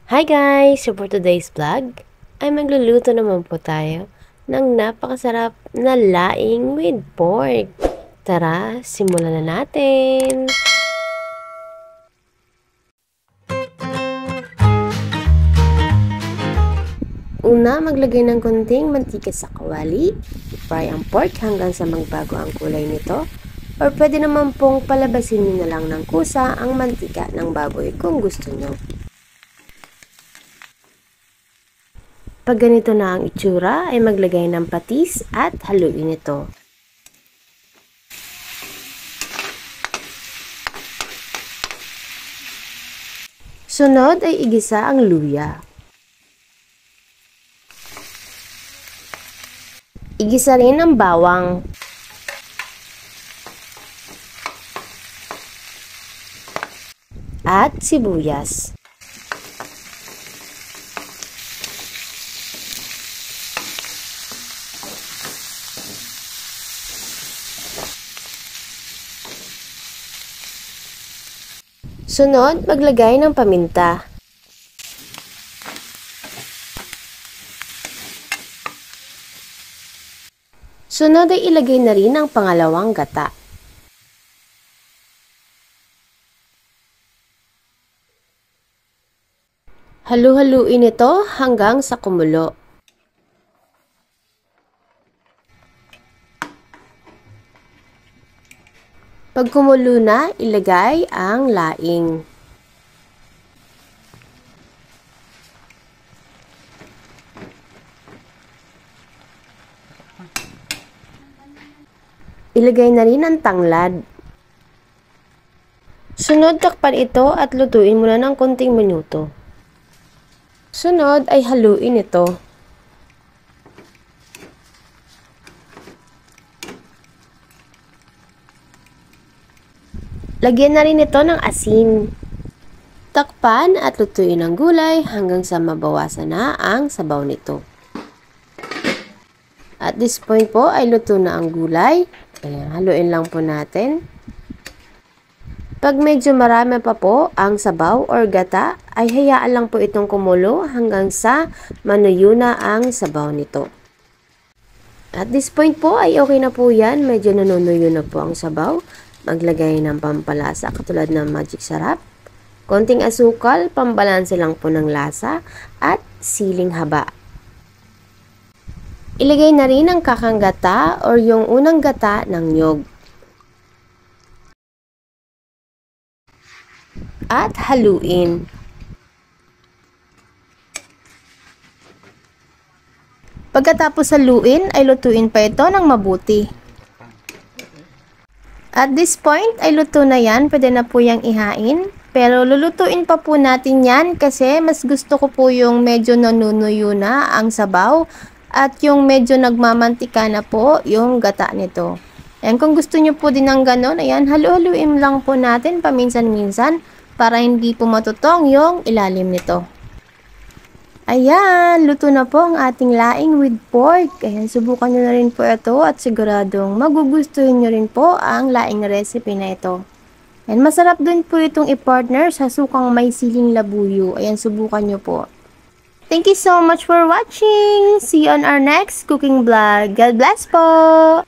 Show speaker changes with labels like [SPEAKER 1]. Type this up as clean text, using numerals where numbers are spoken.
[SPEAKER 1] Hi guys! So for today's vlog, ay magluluto naman po tayo ng napakasarap na laing with pork. Tara, simulan na natin! Una, maglagay ng konting mantika sa kawali. I-fry ang pork hanggang sa magbago ang kulay nito. Or pwede naman pong palabasin nyo na lang ng kusa ang mantika ng baboy kung gusto nyo. Pag ganito na ang itsura, ay maglagay ng patis at haluin ito. Sunod ay igisa ang luya. Igisa rin ang bawang. At sibuyas. Sunod, maglagay ng paminta. Sunod ay ilagay na rin ang pangalawang gata. Halu-haluin ito hanggang sa kumulo. Pag kumulo na, ilagay ang laing. Ilagay na rin ang tanglad. Sunod, takpan ito at lutuin muna ng konting minuto. Sunod ay haluin ito. Lagyan na rin ito ng asin. Takpan at lutuin ang gulay hanggang sa mabawasan na ang sabaw nito. At this point po ay luto na ang gulay. Ayan, haluin lang po natin. Pag medyo marami pa po ang sabaw or gata, ay hayaan lang po itong kumulo hanggang sa manuyo na ang sabaw nito. At this point po ay okay na po yan. Medyo nanunuyo na po ang sabaw. Maglagay ng pampalasa katulad ng magic sarap. Konting asukal, pambalanse lang po ng lasa at siling haba. Ilagay na rin ang kakang gata or yung unang gata ng niyog. At haluin. Pagkatapos haluin, ay lutuin pa ito ng mabuti. At this point, ay luto na yan. Pwede na po yung ihain. Pero lulutuin pa po natin yan kasi mas gusto ko po yung medyo nanunuyo na ang sabaw. At yung medyo nagmamantika na po yung gata nito. Ayan, kung gusto nyo po din ng ganon, ayan, halu-haluin lang po natin paminsan-minsan para hindi po matutong yung ilalim nito. Ayan, luto na po ang ating laing with pork. Ayan, subukan nyo na rin po ito at siguradong magugustuhin nyo rin po ang laing recipe na ito. Ayan, masarap din po itong i-partner sa sukang may siling labuyo. Ayan, subukan nyo po. Thank you so much for watching. See you on our next cooking vlog. God bless po!